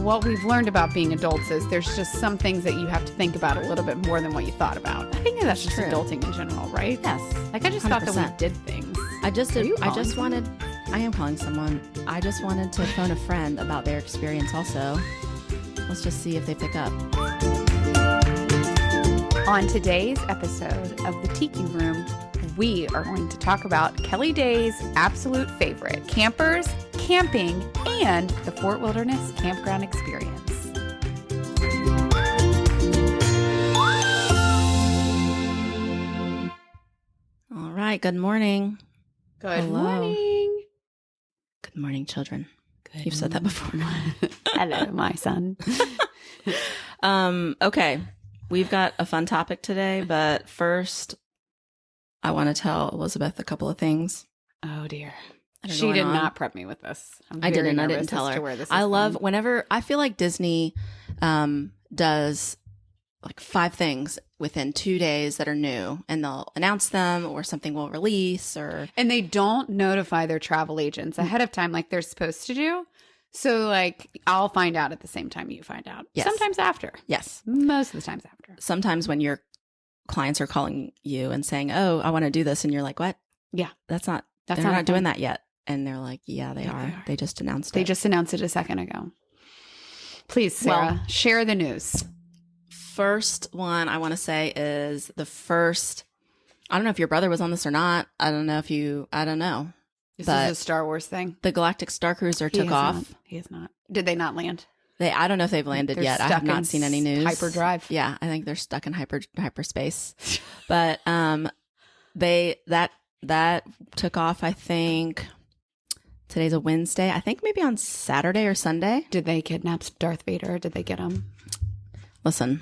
what we've learned about being adults is there's just some things that you have to think about a little bit more than what you thought about. I think that's just adulting in general, right? Yes. Like I just 100%. thought that we did things. I am calling someone. I just wanted to phone a friend about their experience also. Let's just see if they pick up. On today's episode of The Tiki Room, we are going to talk about Kelly Day's absolute favorite, campers, camping, and the Fort Wilderness Campground experience. All right. Good morning. Good morning. Good morning, children. Good You've said that before. Hello, my son. Okay. We've got a fun topic today, but first I want to tell Elizabeth a couple of things. Oh, dear. She did not prep me with this. I didn't tell her. I love whenever I feel like Disney does like 5 things within 2 days that are new, and they'll announce them or something will release and they don't notify their travel agents ahead of time like they're supposed to do. So like I'll find out at the same time you find out. Yes. Sometimes after. Yes. Most of the times after. Sometimes when your clients are calling you and saying, "Oh, I want to do this," and you're like, "What?" Yeah. They're not doing that yet. And they're like, "Yeah, they are. They just announced it." They just announced it a second ago. Please, Sarah, share the news. First one I want to say is the first. I don't know if your brother was on this or not. I don't know. This is a Star Wars thing. The Galactic Star Cruiser took off. He is not. Did they not land? I don't know if they've landed yet. I have not seen any news. Hyperdrive. Yeah, I think they're stuck in hyperspace. But that took off. I think today's a Wednesday. I think maybe on Saturday or Sunday. Did they kidnap Darth Vader? Did they get him? Listen,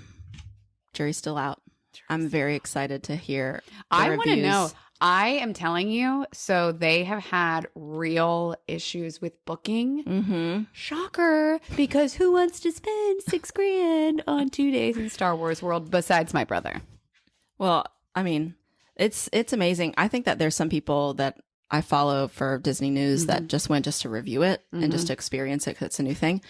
jury's still out. I'm very excited to hear. I want to know. I am telling you, so they have had real issues with booking. Mm-hmm. Shocker, because who wants to spend $6,000 on 2 days in Star Wars World besides my brother? Well, I mean, it's amazing. I think that there's some people that I follow for Disney News that just went just to review it and just to experience it because it's a new thing.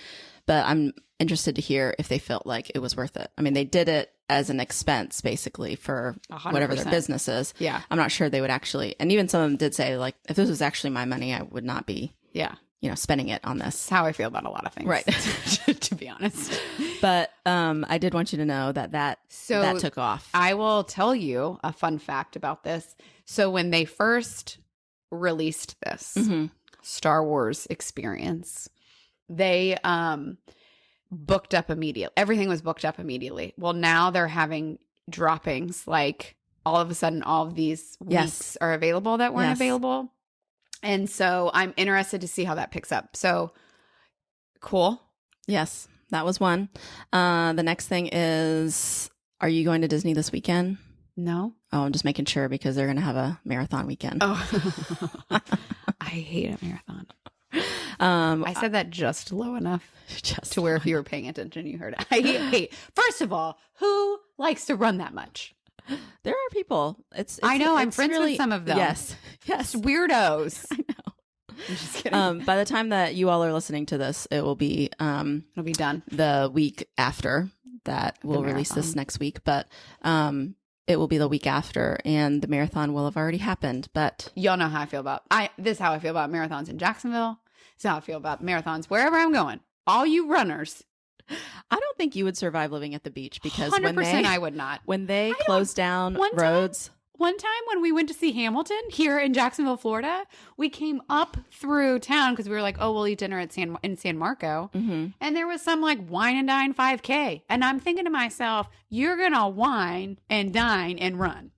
But I'm interested to hear if they felt like it was worth it. I mean, they did it as an expense, basically, for 100%. Whatever their business is. Yeah. I'm not sure they would actually, and even some of them did say, like, if this was actually my money, I would not be, spending it on this. That's how I feel about a lot of things. Right. To be honest. But I did want you to know that took off. I will tell you a fun fact about this. So when they first released this Star Wars experience, they booked up immediately. Everything was booked up immediately. Well, now they're having droppings. Like all of a sudden, all of these weeks are available that weren't available. And so I'm interested to see how that picks up. So cool. Yes, that was one. The next thing is, are you going to Disney this weekend? No. Oh, I'm just making sure because they're going to have a marathon weekend. Oh, I hate a marathon. I said that just low enough to where if you were paying attention, you heard it. I hate. First of all, who likes to run that much? There are people. I know. I'm friends with some of them. Yes. Weirdos. I know. I'm just kidding. By the time that you all are listening to this, it will be it'll be done the week after that. We'll release this next week, but it will be the week after, and the marathon will have already happened. But y'all know how I feel about this. Is how I feel about marathons in Jacksonville. This is how I feel about marathons wherever I'm going. All you runners. I don't think you would survive living at the beach because 100% I would not. When they close down roads. One time when we went to see Hamilton here in Jacksonville, Florida, we came up through town because we were like, oh, we'll eat dinner at in San Marco. Mm-hmm. And there was some like wine and dine 5K. And I'm thinking to myself, you're going to wine and dine and run.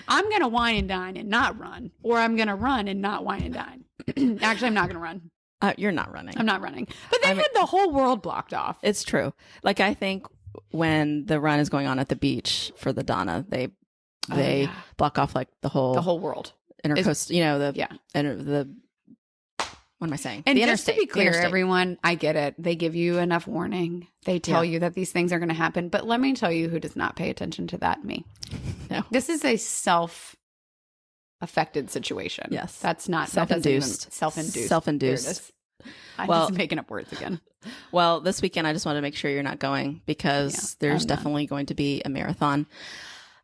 I'm going to wine and dine and not run. Or I'm going to run and not wine and dine. Actually, I'm not going to run. You're not running. I'm not running. But they had the whole world blocked off. It's true. Like, I think when the run is going on at the beach for the Donna, they block off like the whole world. Intercoast, the what am I saying? And the just to be clear, everyone, I get it. They give you enough warning. They tell you that these things are going to happen. But let me tell you who does not pay attention to that, me. No. This is a self-affected situation. Yes. That's not self-induced. Self-induced. Self-induced. There it is. I'm Well- just making up words again. Well, this weekend, I just want to make sure you're not going because there's I'm not. definitely going to be a marathon.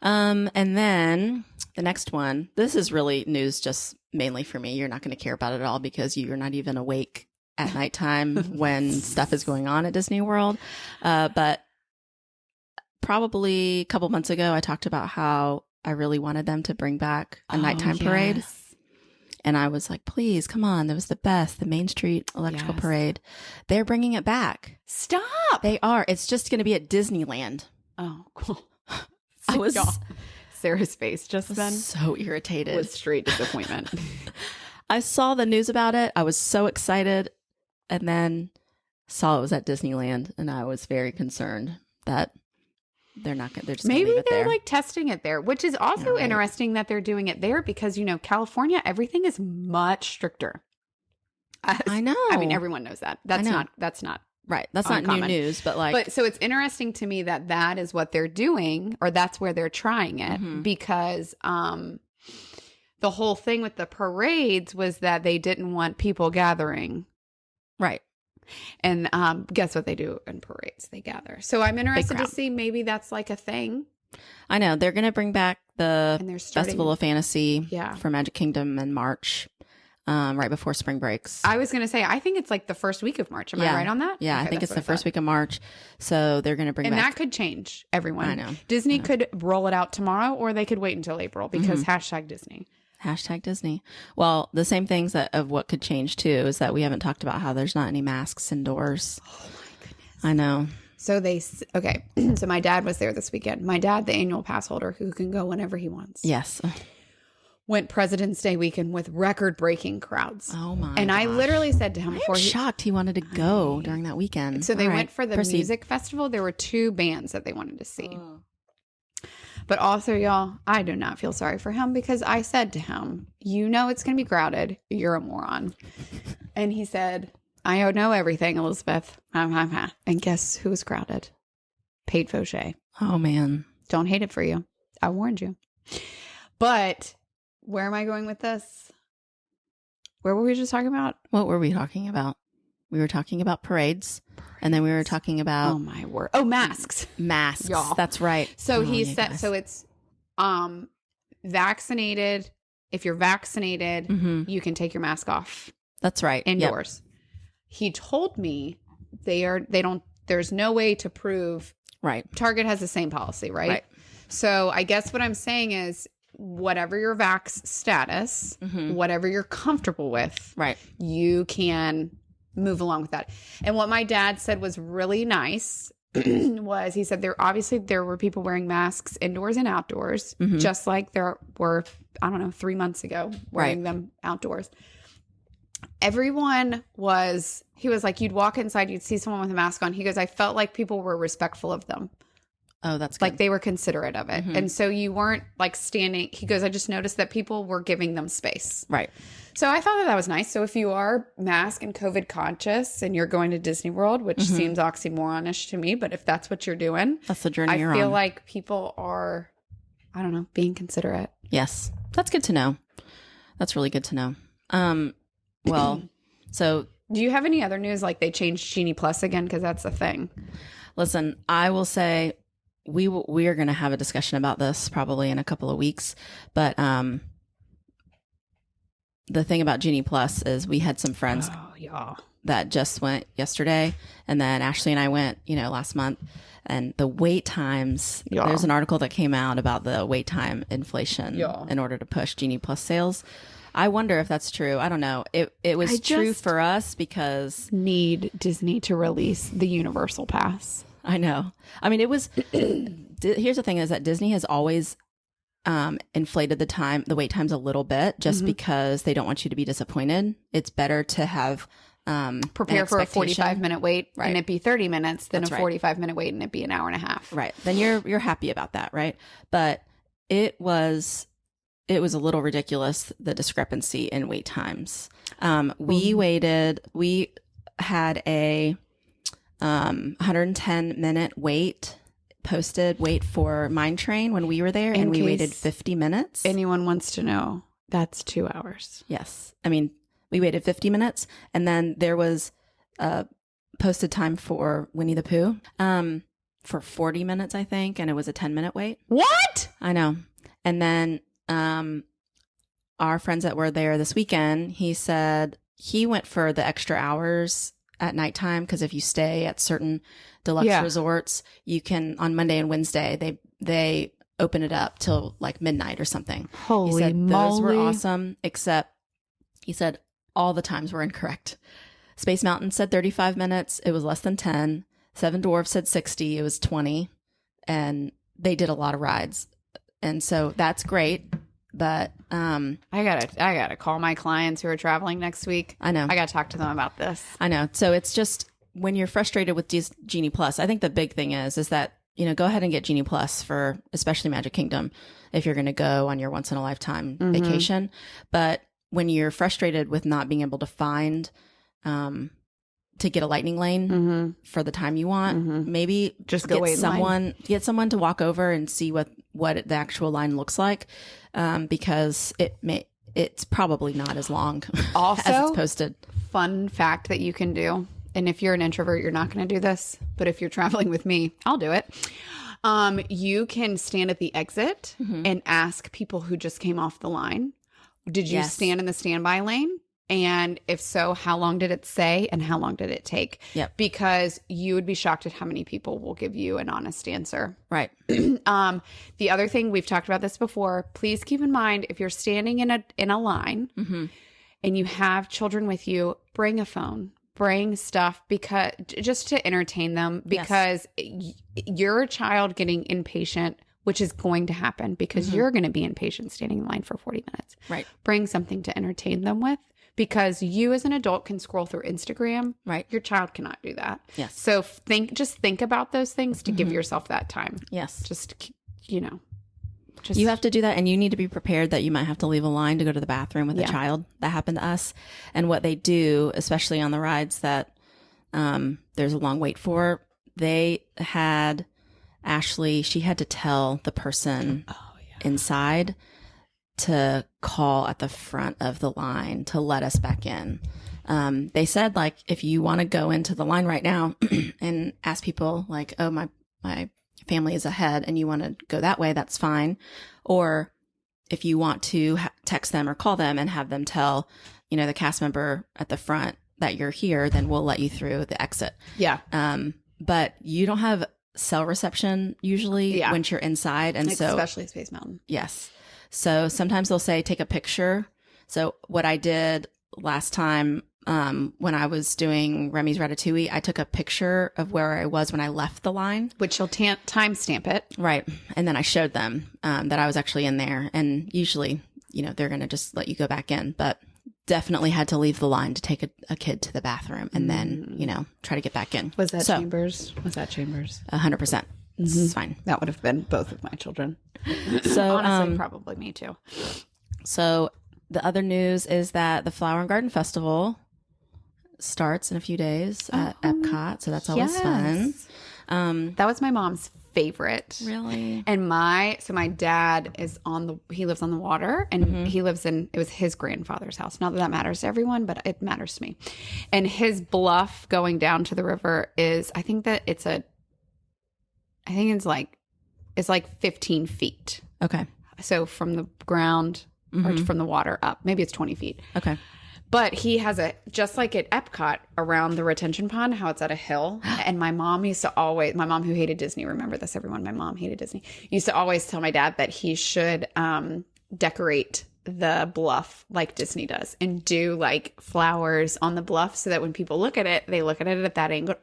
And then the next one, this is really news just mainly for me. You're not going to care about it at all because you're not even awake at nighttime when stuff is going on at Disney World. But probably a couple months ago, I talked about how I really wanted them to bring back a nighttime parade. And I was like, please, come on. That was the best. The Main Street Electrical Parade. They're bringing it back. Stop. They are. It's just going to be at Disneyland. Oh, cool. I was Sarah's face just then so irritated. was straight disappointment. I saw the news about it. I was so excited. And then saw it was at Disneyland. And I was very concerned that they're not going to, they're just going to Maybe leave it they're there. like testing it there, which is also Right. interesting that they're doing it there because, California, everything is much stricter. I know. I mean, everyone knows that. That's know. not. Right. That's not new uncommon. news, but like. But so it's interesting to me that that is what they're doing, or that's where they're trying it, Mhm. because the whole thing with the parades was that they didn't want people gathering. Right. And guess what they do in parades? They gather. So I'm interested to crowd. see maybe that's like a thing. I know. They're going to bring back the And they're starting. Festival of Fantasy Yeah. for Magic Kingdom in March, right before spring breaks. I was going to say, I think it's like the first week of March. Am I right on that? Yeah, Okay, I think that's it's what the first thought. week of March. So they're going to bring And back. that could change, everyone. I know. Disney could roll it out tomorrow, or they could wait until April because Mm-hmm. #Disney. Hashtag Disney. Well, the same things of what could change too is that we haven't talked about how there's not any masks indoors. Oh my goodness. I know. So okay. So my dad was there this weekend. My dad, the annual pass holder who can go whenever he wants. Yes. Went President's Day weekend with record-breaking crowds. Oh my. And I gosh. literally said to him I'm before shocked he wanted to go during that weekend. So they All right, went for the proceed. music festival. There were 2 bands that they wanted to see. But also, y'all, I do not feel sorry for him because I said to him, it's going to be crowded. You're a moron. And he said, I know everything, Elizabeth. And guess who was crowded? Paid Fauché. Oh man. Don't hate it for you. I warned you. But where am I going with this? Where were we just talking about? What were we talking about? We were talking about parades. And then we were talking about Oh, my word. Oh, masks. masks. Y'all. That's right. So Oh, he you said, guys. so it's vaccinated. If you're vaccinated, Mhm. you can take your mask off That's right. Yep. indoors. He told me there's no way to prove. Right. Target has the same policy, right? Right. So I guess what I'm saying is whatever your vax status, Mhm. whatever you're comfortable with, Right. you can move along with that. And what my dad said was really nice was he said there were people wearing masks indoors and outdoors, Mhm. just like there were, 3 months ago wearing Right. them outdoors. Everyone he was like, you'd walk inside, you'd see someone with a mask on. He goes, I felt like people were respectful of them. Oh, that's good. Like they were considerate of it. Mhm. And so you weren't like standing. He goes, I just noticed that people were giving them space. Right. So I thought that was nice. So if you are mask and COVID conscious and you're going to Disney World, which Mhm. seems oxymoronish to me, but if that's what you're doing, That's the journey I you're feel on. like people are, being considerate. Yes. That's good to know. That's really good to know. Well, so Do you have any other news? Like they changed Genie Plus again? Because that's a thing. listen, I will say we are going to have a discussion about this probably in a couple of weeks, but the thing about Genie Plus is we had some friends Oh, y'all. that just went yesterday, and then Ashley and I went, last month, and the wait times. Yeah. There's an article that came out about the wait time inflation Yeah. in order to push Genie Plus sales. I wonder if that's true. I don't know. It was I true just- for us because Need Disney to release the Universal Pass. I know. I mean, it was. Here's the thing: is that Disney has always inflated the wait times a little bit, just Mm-hmm. because they don't want you to be disappointed. It's better to have Prepare an for a expectation. 45-minute wait Right. and it be 30 minutes, than That's a right. 45-minute wait and it be an hour and a half. Right. Then you're happy about that, right? But it was a little ridiculous, the discrepancy in wait times. We had a 110-minute wait for Mine Train when we were there, In and we case waited 50 minutes. Anyone wants to know, that's 2 hours. Yes. I mean, We waited 50 minutes. And then there was a posted time for Winnie the Pooh for 40 minutes, I think. And it was a 10-minute wait. What? I know. And then our friends that were there this weekend, he said he went for the extra hours at nighttime because if you stay at certain deluxe resorts, you can, on Monday and Wednesday, they open it up till like midnight or something. Holy he said moly. Those were awesome, except he said all the times were incorrect. Space Mountain said 35 minutes. It was less than 10. Seven Dwarfs said 60. It was 20. And they did a lot of rides. And so that's great. But I gotta call my clients who are traveling next week. I know. I gotta talk to them about this. I know. So it's just when you're frustrated with Genie Plus, I think the big thing is that, go ahead and get Genie Plus for especially Magic Kingdom if you're going to go on your once in a lifetime vacation. But when you're frustrated with not being able to find to get a lightning lane for the time you want, maybe just go get someone to walk over and see what the actual line looks like, because it's probably not as long also, as it's posted. Fun fact that you can do, and if you're an introvert, you're not going to do this, but if you're traveling with me, I'll do it. You can stand at the exit and ask people who just came off the line, did you stand in the standby lane? And if so, how long did it say and how long did it take? Yep. Because you would be shocked at how many people will give you an honest answer. Right. The other thing, we've talked about this before, please keep in mind if you're standing in a line and you have children with you, bring a phone, bring stuff because just to entertain them, because you're a child getting impatient, which is going to happen because you're going to be impatient standing in line for 40 minutes. Right. Bring something to entertain them with. Because you as an adult can scroll through Instagram. Right. Your child cannot do that. Yes. So think about those things to give yourself that time. Yes. Just, you have to do that, and you need to be prepared that you might have to leave a line to go to the bathroom with a child. That happened to us. And what they do, especially on the rides that there's a long wait for, they had Ashley, she had to tell the person inside to call at the front of the line to let us back in. They said, like, if you want to go into the line right now and ask people like, oh, my family is ahead and you want to go that way, that's fine. Or if you want to text them or call them and have them tell, the cast member at the front that you're here, then we'll let you through the exit. Yeah. But you don't have cell reception usually when you're inside. And so especially Space Mountain. Yes. So sometimes they'll say, take a picture. So what I did last time when I was doing Remy's Ratatouille, I took a picture of where I was when I left the line. Which you'll timestamp it. Right. And then I showed them that I was actually in there. And usually, they're going to just let you go back in. But definitely had to leave the line to take a kid to the bathroom and then, try to get back in. Was that Chambers? 100%. It's fine. That would have been both of my children. So honestly, probably me too. So the other news is that the Flower and Garden Festival starts in a few days at Epcot. So that's always fun. That was my mom's favorite. Really? And my dad he lives on the water and he lives it was his grandfather's house. Not that that matters to everyone, but it matters to me. And his bluff going down to the river is, I think it's like 15 feet. Okay. So from the ground or from the water up, maybe it's 20 feet. Okay. But he has just like at Epcot around the retention pond, how it's at a hill. And my mom who hated Disney, remember this, everyone, my mom hated Disney, used to always tell my dad that he should decorate the bluff like Disney does and do like flowers on the bluff so that when people look at it, they look at it at that angle.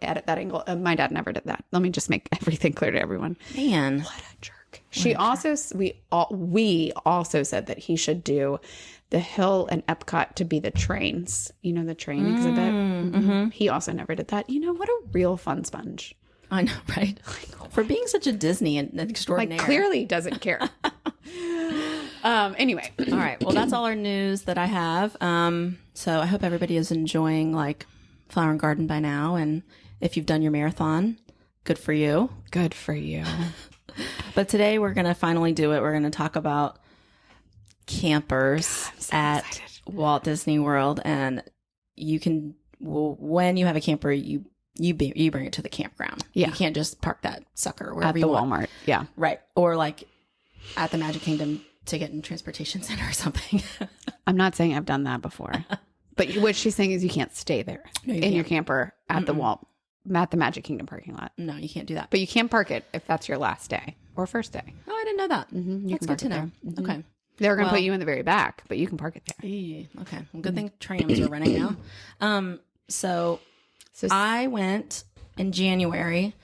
My dad never did that. Let me just make everything clear to everyone. Man, what a jerk. We also said that he should do the hill and Epcot to be the trains, the train exhibit. He also never did that. What a real fun sponge. I know, right? For being such a Disney and extraordinaire. Clearly doesn't care. Anyway. All right. Well, that's all our news that I have. So I hope everybody is enjoying Flower and Garden by now. And if you've done your marathon, good for you. Good for you. But today we're going to finally do it. We're going to talk about campers at Walt Disney World, and you can, when you have a camper, you bring it to the campground. Yeah. You can't just park that sucker wherever At the you want. Walmart. Yeah. Right. Or like at the Magic Kingdom Ticket and Transportation Center or something. I'm not saying I've done that before. But what she's saying is you can't stay there your camper at at the Magic Kingdom parking lot. No, you can't do that. But you can park it if that's your last day or first day. Oh, I didn't know that. That's good to know. Okay. They're going to put you in the very back, but you can park it there. Okay. Well, good thing trams are running now. So I went in January.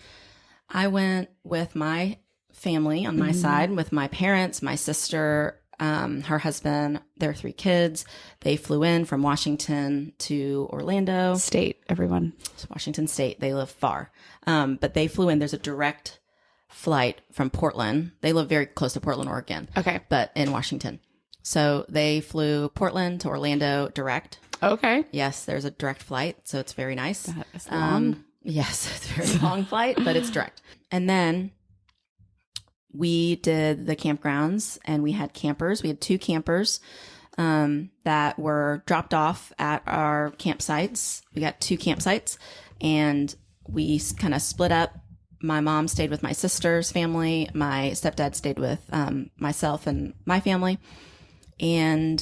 I went with my family on my side, with my parents, my sister, her husband, their 3 kids. They flew in from Washington to Orlando. State, everyone. It's Washington State. They live far. But they flew in. There's a direct flight from Portland. They live very close to Portland, Oregon. Okay. But in Washington. So they flew Portland to Orlando direct. Okay. Yes, there's a direct flight. So it's very nice. That is long. Yes, it's a very long flight, but it's direct. And then we did the campgrounds, and we had campers. We had 2 campers that were dropped off at our campsites. We got 2 campsites, and we kind of split up. My mom stayed with my sister's family. My stepdad stayed with myself and my family. And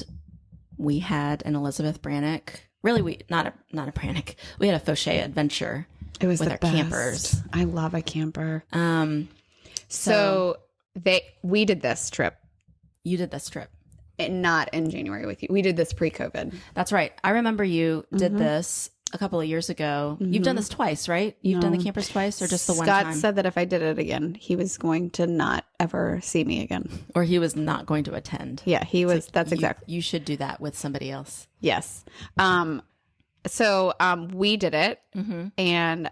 we had an Elizabeth Brannick. Really, not a Brannick. We had a Fauché adventure. It was with the our best. campers. I love a camper. So we did this trip. You did this trip. Not in January with you. We did this pre-COVID. That's right. I remember you did this a couple of years ago. You've done this twice, right? You've done the campers twice, or just the one time? Scott said that if I did it again, he was going to not ever see me again. Or he was not going to attend. Yeah, he was. That's exactly. You should do that with somebody else. Yes. So we did it, and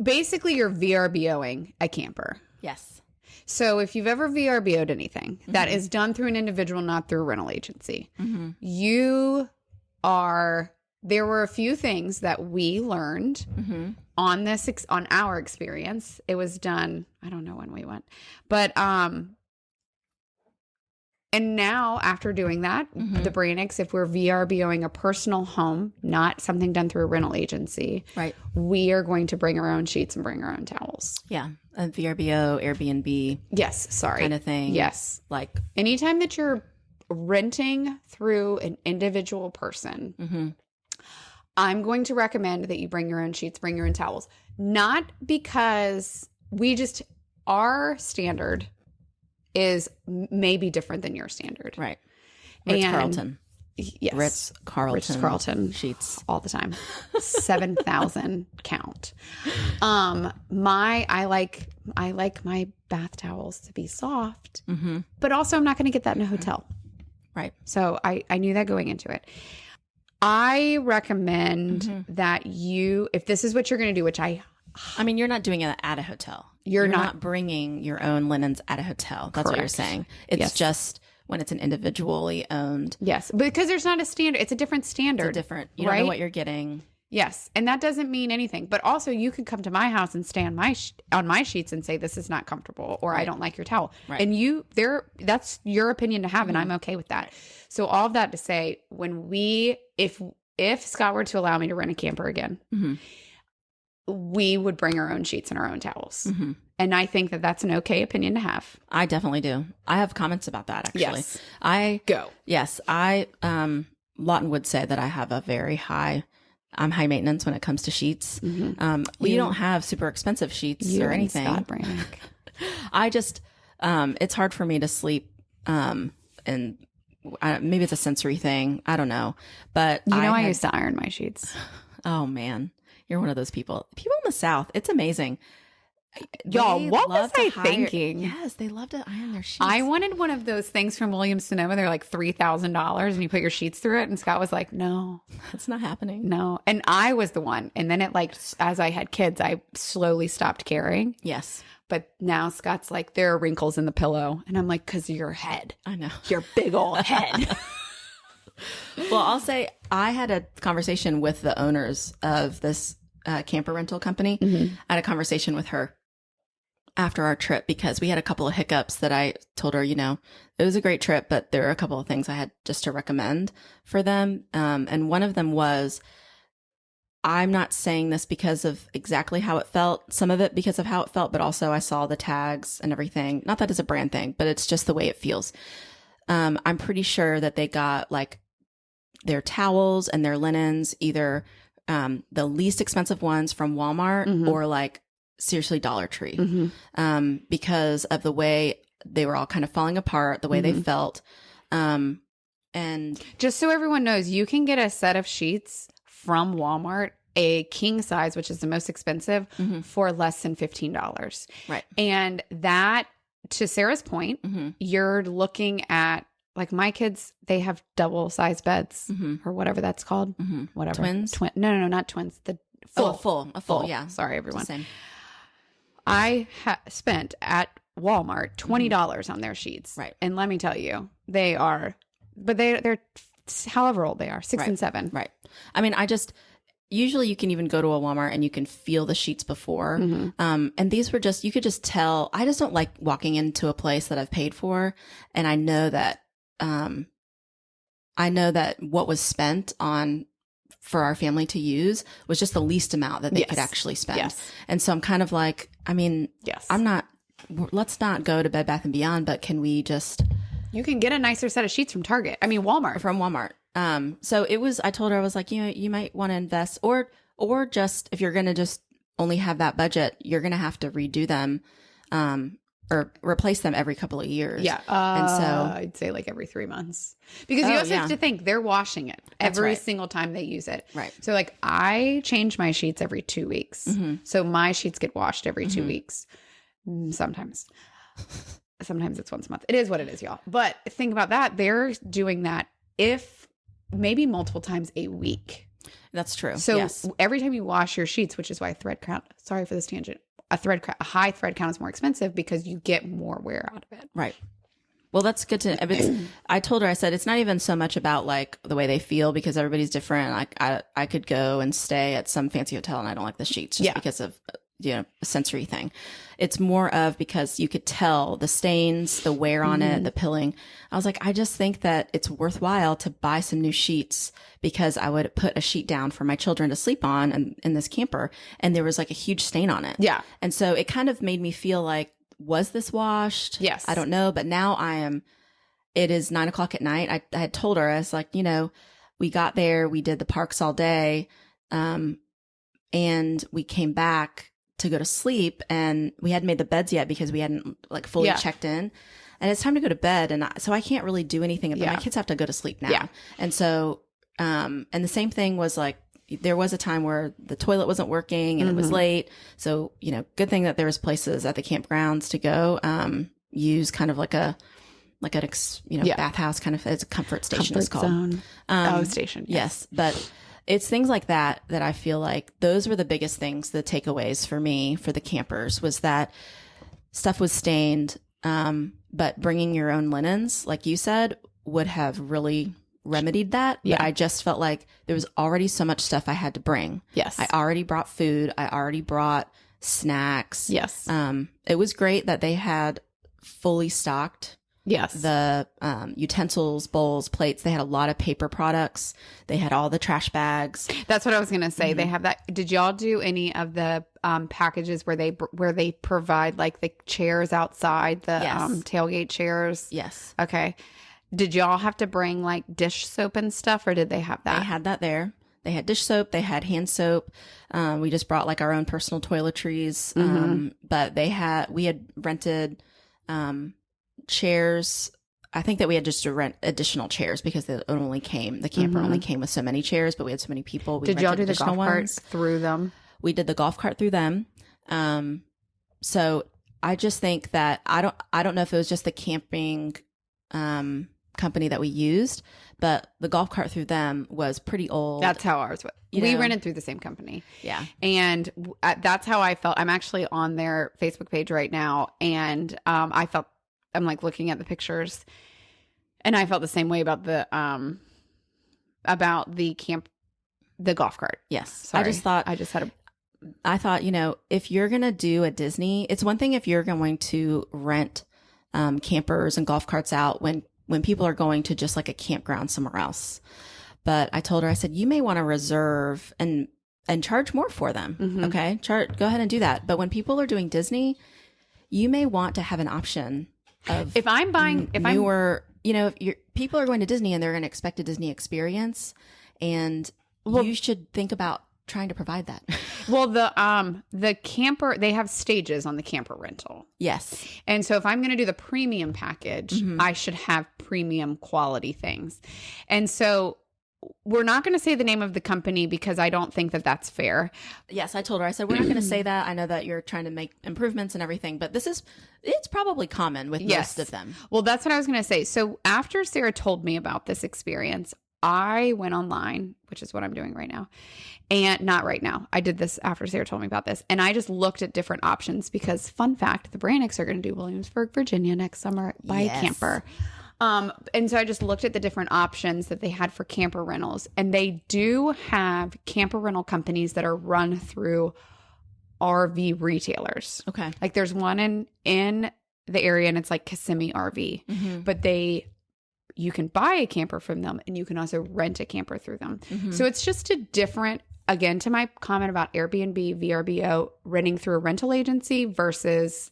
basically you're VRBOing a camper. Yes. So if you've ever VRBO'd anything that is done through an individual, not through a rental agency, there were a few things that we learned on our experience. It was done, I don't know when we went, but, and now after doing that, the Brannicks, if we're VRBOing a personal home, not something done through a rental agency, right, we are going to bring our own sheets and bring our own towels. Yeah. A VRBO, Airbnb. Yes. Sorry. Kind of thing. Yes. Like anytime that you're renting through an individual person, I'm going to recommend that you bring your own sheets, bring your own towels. Not because our standard is maybe different than your standard. Right. Ritz-Carlton. Yes. Ritz-Carlton sheets all the time. 7,000 count. I like my bath towels to be soft, but also I'm not going to get that in a hotel. Right. So I knew that going into it. I recommend that if this is what you're going to do, which I mean, you're not doing it at a hotel. You're not bringing your own linens at a hotel. That's what you're saying. It's just when it's an individually owned. Yes, because there's not a standard. It's a different standard. You don't know what you're getting. Yes, and that doesn't mean anything. But also, you could come to my house and stay on my sheets and say this is not comfortable, or I don't like your towel. Right. And that's your opinion to have, and I'm okay with that. So all of that to say, if Scott were to allow me to rent a camper again, we would bring our own sheets and our own towels. And I think that that's an okay opinion to have. I definitely do. I have comments about that, actually. Yes. Go. Yes. Lawton would say that I have I'm high maintenance when it comes to sheets. We don't have super expensive sheets or anything. Scott Brannick. I just, it's hard for me to sleep. And maybe it's a sensory thing. I don't know. But I used to iron my sheets. Oh man. You're one of those people. People in the South, it's amazing. Y'all, what was I thinking? Yes, they love to iron their sheets. I wanted one of those things from Williams-Sonoma. They're like $3,000 and you put your sheets through it. And Scott was like, no. That's not happening. No. And I was the one. And then as I had kids, I slowly stopped caring. Yes. But now Scott's like, there are wrinkles in the pillow. And I'm like, because of your head. I know. Your big old head. Well, I'll say I had a conversation with the owners of this camper rental company. I had a conversation with her. after our trip because we had a couple of hiccups that I told her, it was a great trip, but there are a couple of things I had just to recommend for them. And one of them was, I'm not saying this because of exactly how it felt, some of it because of how it felt, but also I saw the tags and everything. Not that it's a brand thing, but it's just the way it feels. I'm pretty sure that they got like their towels and their linens, either the least expensive ones from Walmart or like seriously Dollar Tree, because of the way they were all kind of falling apart, the way they felt. And just so everyone knows, you can get a set of sheets from Walmart, a king size, which is the most expensive, for less than $15. Right. And that, to Sarah's point, you're looking at, like my kids, they have double size beds or whatever that's called. Whatever. Twins? No, not twins. The a full. Yeah. Sorry, everyone. Same. I spent at Walmart $20 on their sheets. Right. And let me tell you, they're however old they are, 6 and 7. Right. I mean, usually you can even go to a Walmart and you can feel the sheets before. And these were just, you could just tell. I just don't like walking into a place that I've paid for. And I know that what was spent on for our family to use was just the least amount that they could actually spend. Yes. And so I'm kind of like, I mean, yes, let's not go to Bed Bath & Beyond, but can we just... You can get a nicer set of sheets from Target. I mean, Walmart. From Walmart. So I told her, I was like, you might want to invest or just, if you're going to just only have that budget, you're going to have to redo them, or replace them every couple of years. Yeah. And so I'd say like every 3 months, because you also have to think they're washing it every single time they use it. Right. So like I change my sheets every 2 weeks. So my sheets get washed every 2 weeks. Sometimes it's once a month. It is what it is, y'all. But think about that. They're doing that if maybe multiple times a week. That's true. So every time you wash your sheets, which is why thread count, sorry for this tangent, a high thread count is more expensive because you get more wear out of it. Right. Well, that's good to, I told her, I said, it's not even so much about like the way they feel, because everybody's different. Like I could go and stay at some fancy hotel and I don't like the sheets just because of, a sensory thing. It's more of because you could tell the stains, the wear on it, the pilling. I was like, I just think that it's worthwhile to buy some new sheets, because I would put a sheet down for my children to sleep on in this camper, and there was like a huge stain on it. Yeah. And so it kind of made me feel like, was this washed? Yes. I don't know. But now it is 9:00 at night. I had told her, I was like, we got there, we did the parks all day. And we came back to go to sleep, and we hadn't made the beds yet because we hadn't like fully checked in, and it's time to go to bed. And so I can't really do anything about my kids have to go to sleep now. Yeah. And so, and the same thing was like, there was a time where the toilet wasn't working and it was late. So, good thing that there was places at the campgrounds to go, use kind of like an bathhouse kind of, as a comfort station is called. Zone. Station. Yes. But it's things like that I feel like those were the biggest things, the takeaways for me, for the campers, was that stuff was stained. But bringing your own linens, like you said, would have really remedied that. Yeah. But I just felt like there was already so much stuff I had to bring. Yes. I already brought food. I already brought snacks. Yes. It was great that they had fully stocked. Yes. The utensils, bowls, plates. They had a lot of paper products. They had all the trash bags. That's what I was going to say. They have that. Did y'all do any of the packages where they provide like the chairs outside, the tailgate chairs? Yes. Okay. Did y'all have to bring like dish soap and stuff, or did they have that? They had that there. They had dish soap. They had hand soap. We just brought like our own personal toiletries. But we had rented chairs. I think that we had just to rent additional chairs because the camper only came with so many chairs, but we had so many people. Did y'all do the golf carts through them? We did the golf cart through them. So I just think that I don't know if it was just the camping company that we used, but the golf cart through them was pretty old. That's how ours was. We rented through the same company. Yeah. And that's how I felt. I'm actually on their Facebook page right now, and I'm like looking at the pictures, and I felt the same way about the golf cart. Yes. Sorry. I just had I thought, if you're going to do a Disney, it's one thing if you're going to rent campers and golf carts out when people are going to just like a campground somewhere else. But I told her, I said, you may want to reserve and charge more for them. Mm-hmm. Okay. Go ahead and do that. But when people are doing Disney, you may want to have an option of if people are going to Disney and they're going to expect a Disney experience, and you should think about trying to provide that. Well, the camper, they have stages on the camper rental. Yes. And so if I'm going to do the premium package, I should have premium quality things. And so we're not going to say the name of the company because I don't think that that's fair. Yes, I told her, I said, we're not going to say that. I know that you're trying to make improvements and everything, but it's probably common with most of them. Well, that's what I was going to say. So after Sarah told me about this experience, I went online, which is what I'm doing right now. And not right now. I did this after Sarah told me about this. And I just looked at different options because, fun fact, the Brannicks are going to do Williamsburg, Virginia next summer by a camper. And so I just looked at the different options that they had for camper rentals. And they do have camper rental companies that are run through RV retailers. Okay. Like there's one in the area and it's like Kissimmee RV. Mm-hmm. But you can buy a camper from them and you can also rent a camper through them. Mm-hmm. So it's just a different, again, to my comment about Airbnb, VRBO, renting through a rental agency versus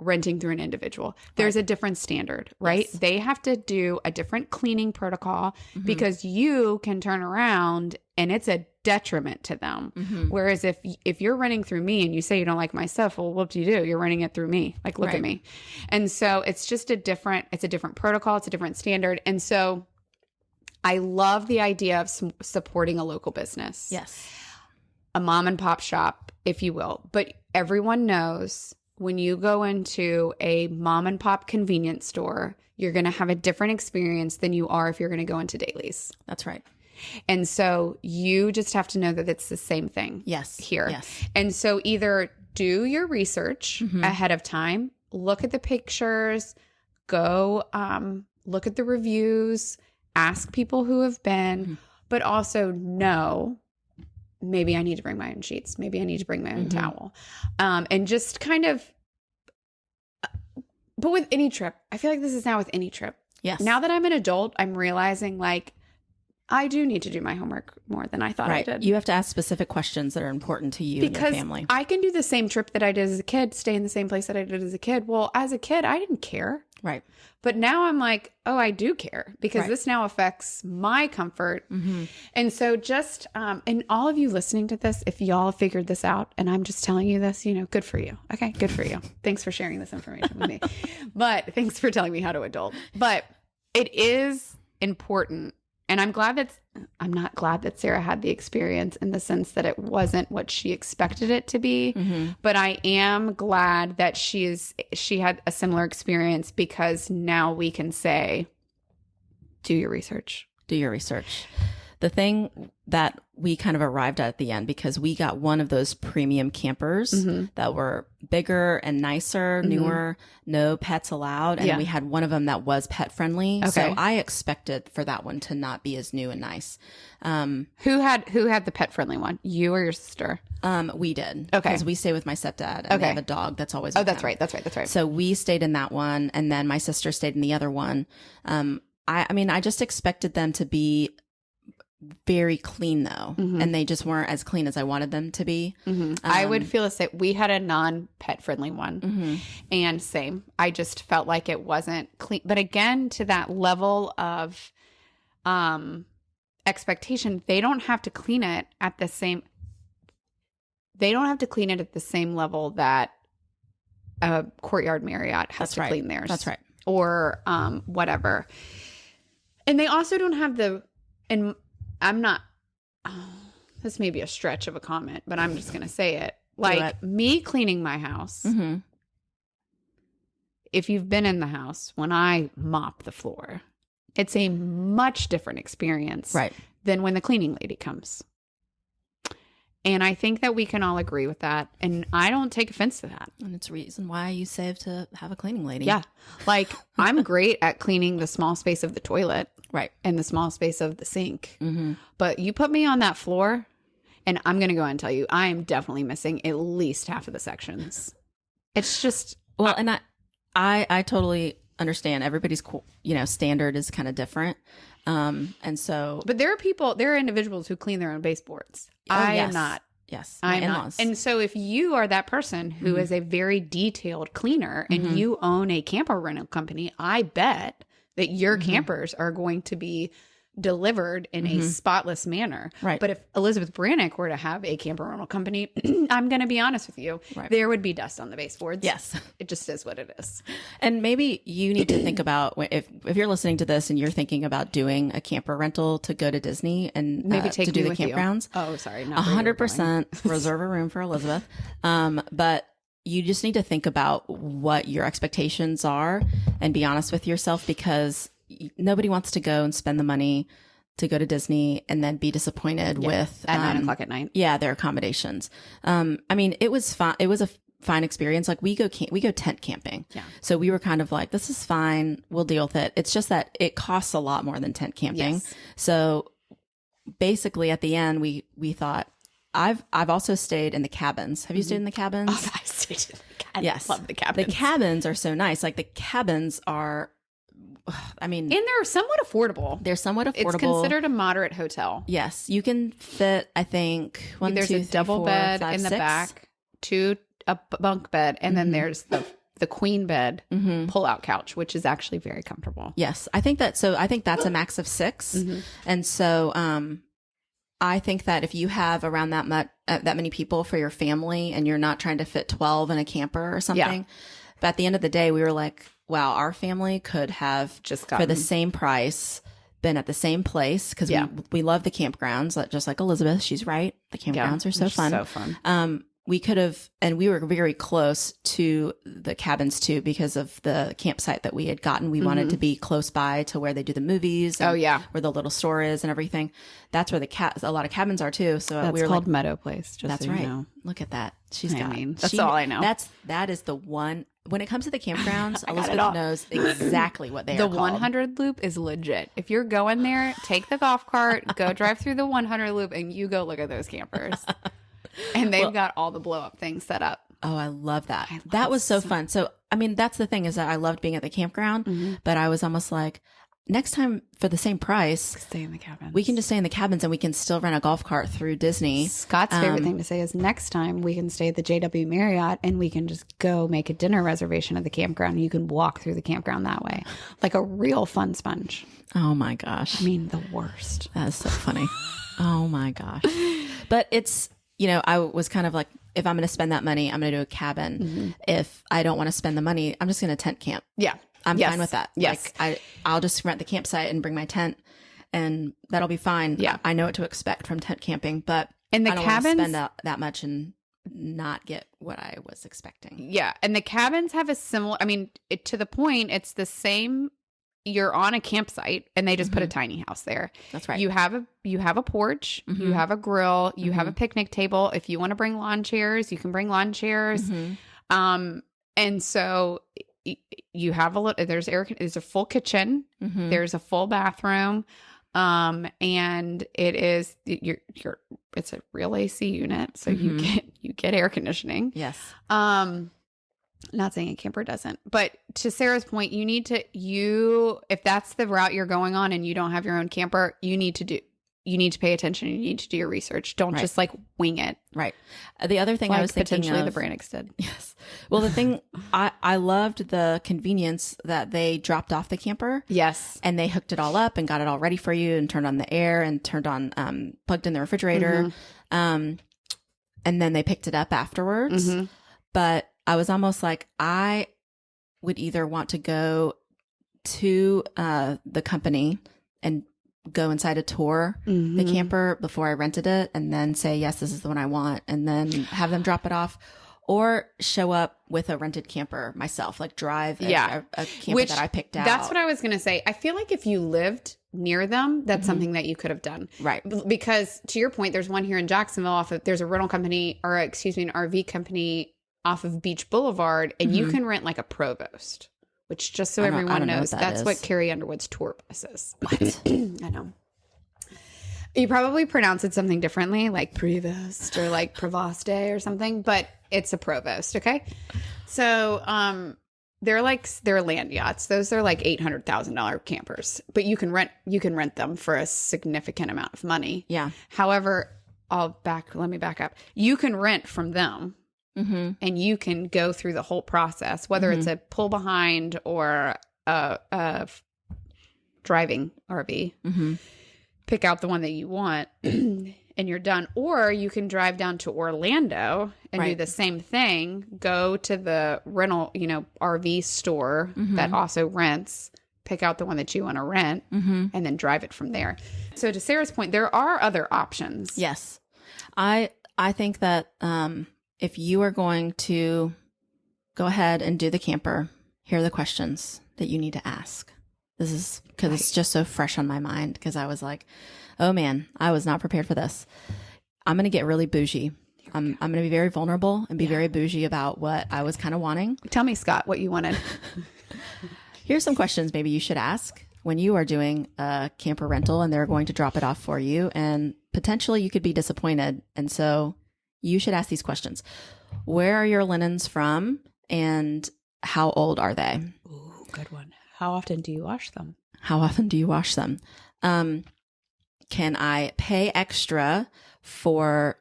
renting through an individual. There's a different standard, right? Yes. They have to do a different cleaning protocol because you can turn around and it's a detriment to them. Mm-hmm. Whereas if you're renting through me and you say you don't like my stuff, well, what do? You're renting it through me. Like, look at me. And so it's just a different protocol. It's a different standard. And so I love the idea of supporting a local business. Yes. A mom and pop shop, if you will. But everyone knows when you go into a mom and pop convenience store, you're going to have a different experience than you are if you're going to go into dailies. That's right. And so you just have to know that it's the same thing. Yes. Here. Yes. And so either do your research ahead of time, look at the pictures, go look at the reviews, ask people who have been, but also know maybe I need to bring my own sheets. Maybe I need to bring my own towel. And just kind of, but with any trip, I feel like this is now with any trip. Yes. Now that I'm an adult, I'm realizing like I do need to do my homework more than I thought I did. You have to ask specific questions that are important to you and your family. I can do the same trip that I did as a kid, stay in the same place that I did as a kid. Well, as a kid, I didn't care. Right. But now I'm like, oh, I do care because this now affects my comfort. Mm-hmm. And so just, and all of you listening to this, if y'all figured this out and I'm just telling you this, good for you. Okay, good for you. Thanks for sharing this information with me. But thanks for telling me how to adult. But it is important. And I'm not glad that Sarah had the experience in the sense that it wasn't what she expected it to be. Mm-hmm. But I am glad that she had a similar experience because now we can say, do your research. Do your research. The thing that we kind of arrived at the end, because we got one of those premium campers that were bigger and nicer, newer, no pets allowed. And we had one of them that was pet friendly. Okay. So I expected for that one to not be as new and nice. Who had the pet friendly one? You or your sister? We did. Okay. Because we stay with my stepdad and they have a dog that's always with that's him. right. That's right. So we stayed in that one and then my sister stayed in the other one. I just expected them to be very clean though, and they just weren't as clean as I wanted them to be. I would feel the same. We had a non-pet friendly one, and same. I just felt like it wasn't clean. But again, to that level of expectation, they don't have to clean it at the same. They don't have to clean it at the same level that a Courtyard Marriott has to clean theirs. That's right. Or whatever. And they also don't have and I'm not, this may be a stretch of a comment, but I'm just going to say it. Like me cleaning my house, if you've been in the house, when I mop the floor, it's a much different experience than when the cleaning lady comes. And I think that we can all agree with that. And I don't take offense to that. And it's a reason why you save to have a cleaning lady. Yeah. Like I'm great at cleaning the small space of the toilet. Right. And the small space of the sink. But you put me on that floor And I'm going to go ahead and tell you, I am definitely missing at least half of the sections. It's just well, and I totally understand everybody's standard is kind of different. And so, but there are individuals who clean their own baseboards. I am not. Yes, I'm not. And so if you are that person who is a very detailed cleaner and you own a camper rental company, I bet that your campers are going to be delivered in a spotless manner. Right. But if Elizabeth Brannick were to have a camper rental company, I'm going to be honest with you, there would be dust on the baseboards. Yes. It just is what it is. And maybe you need to think about if you're listening to this and you're thinking about doing a camper rental to go to Disney and maybe take to do me the with campgrounds. You. Oh, sorry. Not 100% reserve a room for Elizabeth. But you just need to think about what your expectations are and be honest with yourself, because nobody wants to go and spend the money to go to Disney and then be disappointed with at 9 o'clock at night. Yeah, their accommodations. I mean, it was fun. It was a fine experience. Like we go tent camping. Yeah. So we were kind of like, this is fine. We'll deal with it. It's just that it costs a lot more than tent camping. Yes. So basically, at the end, we thought, I've also stayed in the cabins. Have you stayed in the cabins? Oh, I've stayed in the cabins. Yes. Love the cabins. The cabins are so nice. Like the cabins are, I mean, and they're somewhat affordable. They're somewhat affordable. It's considered a moderate hotel. Yes. You can fit, I think, there's a double bed in the back, a bunk bed, and then there's the queen bed pull-out couch, which is actually very comfortable. Yes. I think that's a max of 6. And so, I think that if you have around that many people for your family and you're not trying to fit 12 in a camper or something, but at the end of the day, we were like, wow, our family could have just for the same price been at the same place, because we love the campgrounds, just like Elizabeth. She's right. The campgrounds are so fun. So fun. We could have, and we were very close to the cabins too, because of the campsite that we had gotten. We wanted to be close by to where they do the movies. And where the little store is and everything. That's where a lot of cabins are too. So that's we were called like, Meadow Place. Just that's so right. You know. Look at that. That's all I know. That is the one. When it comes to the campgrounds, Elizabeth knows exactly what they are called. The 100 loop is legit. If you're going there, take the golf cart, go drive through the 100 loop, and you go look at those campers. And they've got all the blow up things set up. Oh, I love that. That was so fun. So, I mean, that's the thing, is that I loved being at the campground, but I was almost like, next time for the same price, stay in the cabins. We can just stay in the cabins and we can still rent a golf cart through Disney. Scott's favorite thing to say is next time we can stay at the JW Marriott and we can just go make a dinner reservation at the campground. And you can walk through the campground that way. Like a real fun sponge. Oh my gosh. I mean, the worst. That is so funny. Oh my gosh. But it's, I was kind of like, if I'm going to spend that money, I'm going to do a cabin. If I don't want to spend the money, I'm just going to tent camp. Yeah. I'm fine with that. Yes. Like I'll just rent the campsite and bring my tent, and that'll be fine. Yeah. I know what to expect from tent camping, but and the I don't cabins want to spend that much and not get what I was expecting. Yeah. And the cabins have a similar, to the point, it's the same. You're on a campsite and they just put a tiny house there. That's right. You have a porch, you have a grill, you have a picnic table. If you want to bring lawn chairs, you can bring lawn chairs. And so you have there's a full kitchen, there's a full bathroom, and it is it's a real AC unit, so you get air conditioning. Yes. Not saying a camper doesn't, but to Sarah's point, if that's the route you're going on and you don't have your own camper, you need to pay attention. You need to do your research. Don't just like wing it. Right. The other thing I was thinking potentially of, the Brannicks did. Yes. Well, the thing I loved the convenience that they dropped off the camper. Yes. And they hooked it all up and got it all ready for you and turned on the air and plugged in the refrigerator. And then they picked it up afterwards. But I was almost like, I would either want to go to the company and go inside a tour the camper before I rented it, and then say, yes, this is the one I want, and then have them drop it off, or show up with a rented camper myself, like drive a camper that I picked out. That's what I was going to say. I feel like if you lived near them, that's something that you could have done. Right. Because to your point, there's one here in Jacksonville there's a rental company, or an RV company off of Beach Boulevard, and you can rent like a Provost, which, just so everyone knows, that's what Carrie Underwood's tour bus is. What? I know. You probably pronounce it something differently, like Prevost or like Provoste or something, but it's a Provost, okay? So, they're land yachts. Those are like $800,000 campers, but you can rent them for a significant amount of money. Yeah. However, let me back up. You can rent from them. Mm-hmm. And you can go through the whole process, whether it's a pull behind or a driving RV. Mm-hmm. Pick out the one that you want and you're done. Or you can drive down to Orlando and do the same thing. Go to the rental, RV store that also rents. Pick out the one that you want to rent and then drive it from there. So to Sarah's point, there are other options. Yes. I think that if you are going to go ahead and do the camper, here are the questions that you need to ask. This is because it's just so fresh on my mind, because I was like, oh man, I was not prepared for this. I'm going to get really bougie. I'm going to be very vulnerable and be very bougie about what I was kind of wanting. Tell me, Scott, what you wanted. Here's some questions maybe you should ask when you are doing a camper rental and they're going to drop it off for you, and potentially you could be disappointed. And so you should ask these questions. Where are your linens from, and how old are they? Ooh, good one. How often do you wash them? How often do you wash them? Can I pay extra for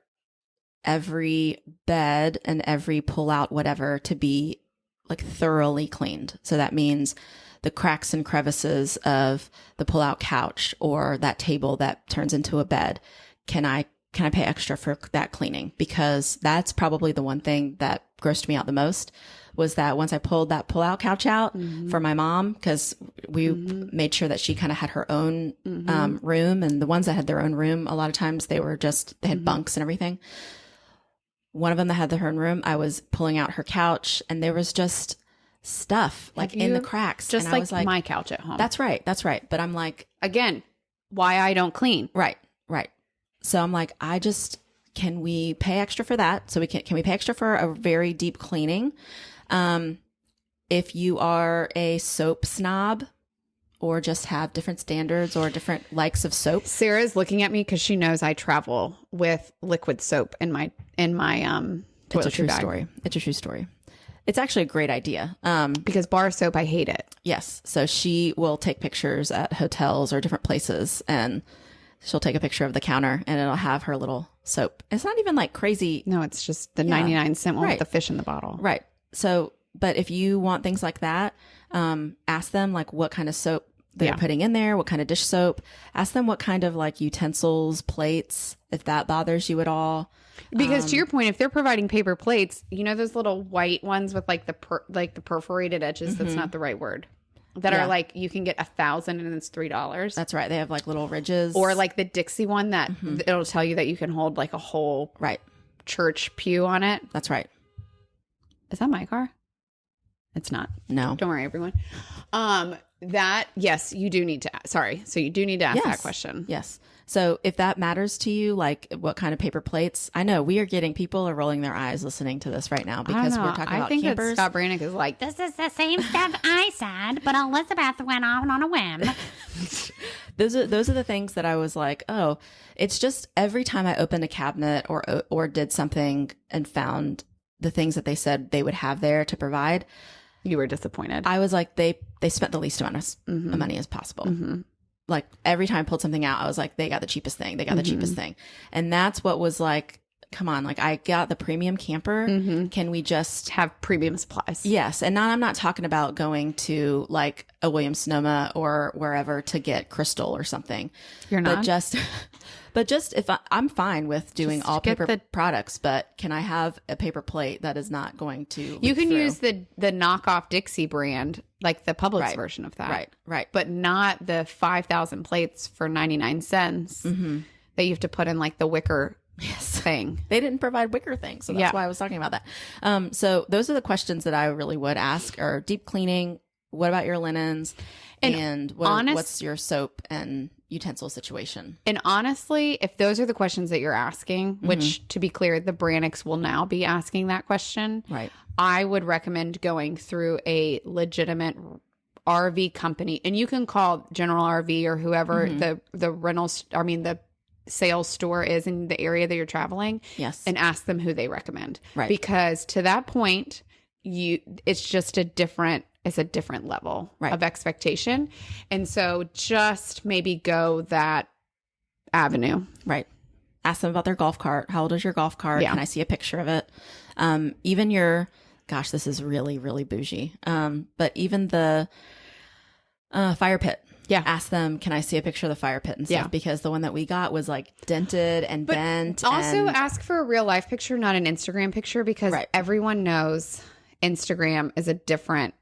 every bed and every pull out whatever to be like thoroughly cleaned? So that means the cracks and crevices of the pull out couch or that table that turns into a bed. Can I pay extra for that cleaning? Because that's probably the one thing that grossed me out the most, was that once I pulled that pull-out couch out for my mom, because we made sure that she kind of had her own room, and the ones that had their own room, a lot of times they had bunks and everything. One of them that had their own room, I was pulling out her couch, and there was just stuff like in the cracks. Just and like I was like, my couch at home. That's right. But I'm like, again, why I don't clean. Right. So I'm like, can we pay extra for that? So can we pay extra for a very deep cleaning? If you are a soap snob or just have different standards or different likes of soap. Sarah's looking at me because she knows I travel with liquid soap in my toiletry It's a true bag. story. It's a true story. It's actually a great idea. Because bar soap, I hate it. Yes. So she will take pictures at hotels or different places, and she'll take a picture of the counter and it'll have her little soap. It's not even like crazy. No, it's just the 99-cent one with the fish in the bottle. Right. So, but if you want things like that, ask them like what kind of soap they're putting in there, what kind of dish soap. Ask them what kind of like utensils, plates, if that bothers you at all. Because to your point, if they're providing paper plates, those little white ones with like the perforated edges, that's not the right word. That are like, you can get 1,000 and it's $3. That's right. They have like little ridges. Or like the Dixie one that it'll tell you that you can hold like a whole church pew on it. That's right. Is that my car? It's not. No. Don't worry, everyone. Yes, you do need to. Sorry. So you do need to ask that question. Yes. So if that matters to you, like what kind of paper plates, I know people are rolling their eyes listening to this right now because we're talking about campers. I think Scott Brannick is like, this is the same stuff I said, but Elizabeth went on a whim. Those are the things that I was like, oh, it's just every time I opened a cabinet or did something and found the things that they said they would have there to provide, you were disappointed. I was like, they spent the least amount of money as possible. Mm-hmm. Like every time I pulled something out, I was like, they got the cheapest thing. They got the cheapest thing. And that's what was like, come on, like I got the premium camper. Can we just have premium supplies? Yes. And I'm not talking about going to like a Williams Sonoma or wherever to get crystal or something. You're not? But just if I'm fine with doing all paper products, but can I have a paper plate that is not going to You can use the knockoff Dixie brand, like the Publix version of that. Right. But not the 5,000 plates for 99 cents that you have to put in like the wicker thing. They didn't provide wicker things. So that's why I was talking about that. So those are the questions that I really would ask are deep cleaning. What about your linens? And what's your soap and utensil situation? And honestly, if those are the questions that you're asking, which to be clear, the Brannicks will now be asking that question. Right. I would recommend going through a legitimate RV company, and you can call General RV or whoever the rentals. I mean the sales store is in the area that you're traveling. Yes. And ask them who they recommend. Right. Because to that point, it's just a different level right. of expectation. And so just maybe go that avenue. Right. Ask them about their golf cart. How old is your golf cart? Yeah. Can I see a picture of it? Even gosh, this is really, really bougie. But even the fire pit. Yeah. Ask them, can I see a picture of the fire pit and stuff? Yeah. Because the one that we got was like dented and bent. Also ask for a real life picture, not an Instagram picture, because everyone knows Instagram is a different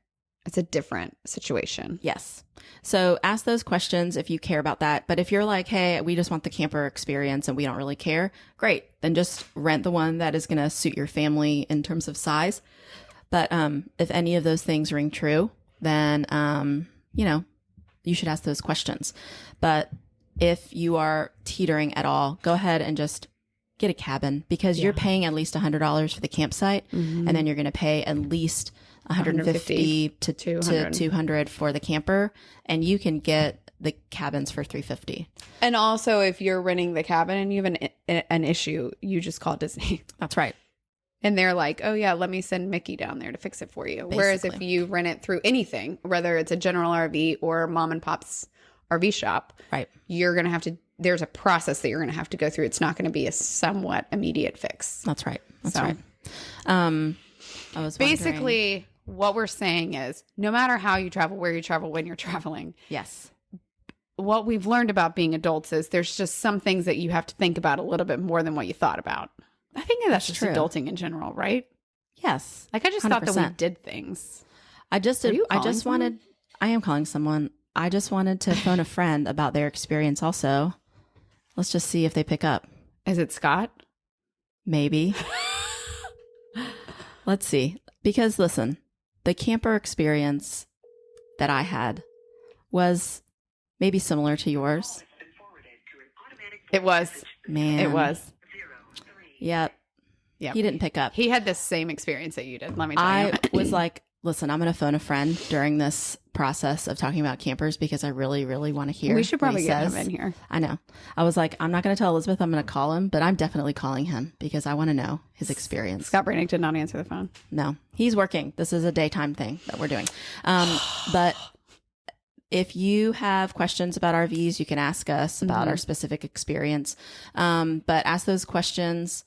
situation. Yes. So ask those questions if you care about that. But if you're like, hey, we just want the camper experience and we don't really care, great. Then just rent the one that is going to suit your family in terms of size. But if any of those things ring true, then, you should ask those questions. But if you are teetering at all, go ahead and just get a cabin, because you're paying at least $100 for the campsite, and then you're going to pay at least $150 to $200 for the camper, and you can get the cabins for $350. And also, if you're renting the cabin and you have an issue, you just call Disney. That's right. And they're like, oh, yeah, let me send Mickey down there to fix it for you. Basically. Whereas if you rent it through anything, whether it's a general RV or mom and pop's RV shop, right, you're going to have to, there's a process that you're going to have to go through. It's not going to be a somewhat immediate fix. That's right. That's right. I was basically what we're saying is no matter how you travel, where you travel, when you're traveling. Yes. What we've learned about being adults is there's just some things that you have to think about a little bit more than what you thought about. I think that's just true. Adulting in general, right? Yes. Like I just 100%. thought that we did things. I am calling someone. I just wanted to phone a friend about their experience also. Let's just see if they pick up. Is it Scott? Maybe. Let's see. Because listen, the camper experience that I had was maybe similar to yours. It was. Man. It was. Yep. Yeah. He didn't pick up. He had the same experience that you did. Let me tell you. I was like, listen, I'm going to phone a friend during this process of talking about campers because I really, really want to hear. We should probably get says. him in here. I know. I was like, I'm not going to tell Elizabeth I'm going to call him, but I'm definitely calling him because I want to know his experience. Scott Brannick did not answer the phone. No, he's working. This is a daytime thing that we're doing. But if you have questions about RVs, you can ask us about our specific experience. But ask those questions.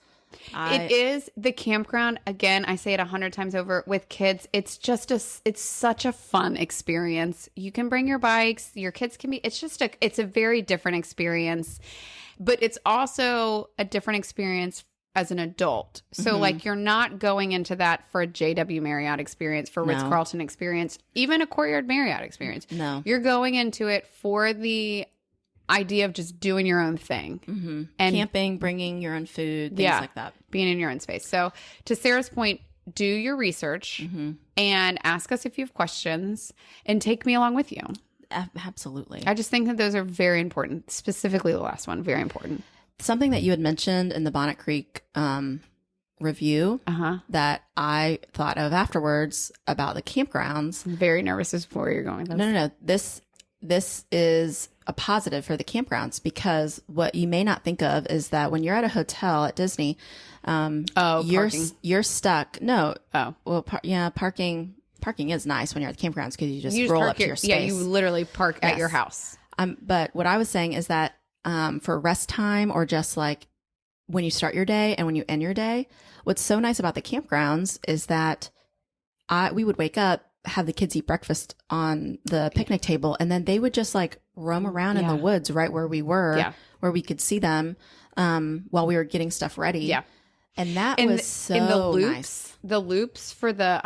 It is the campground. Again, I say it 100 times over with kids. It's just it's such a fun experience. You can bring your bikes, your kids can be, it's a very different experience, but it's also a different experience as an adult. So like you're not going into that for a JW Marriott experience, for Ritz-Carlton experience, even a Courtyard Marriott experience. No. You're going into it for the idea of just doing your own thing and camping, bringing your own food, things like that, being in your own space. So to Sarah's point, do your research and ask us if you have questions and take me along with you. Absolutely. I just think that those are very important, specifically the last one, very important. Something that you had mentioned in the Bonnet Creek review that I thought of afterwards about the campgrounds. I'm very nervous as to where you're going with this. No. This is a positive for the campgrounds, because what you may not think of is that when you're at a hotel at Disney, you're stuck. No. Oh, well, parking is nice when you're at the campgrounds because you just roll up to your space. Yeah, you literally park at your house. But what I was saying is that for rest time, or just like when you start your day and when you end your day, what's so nice about the campgrounds is that we would wake up, have the kids eat breakfast on the picnic table, and then they would just like roam around in the woods right where we were, where we could see them while we were getting stuff ready. Yeah. And that was so nice. The loops for the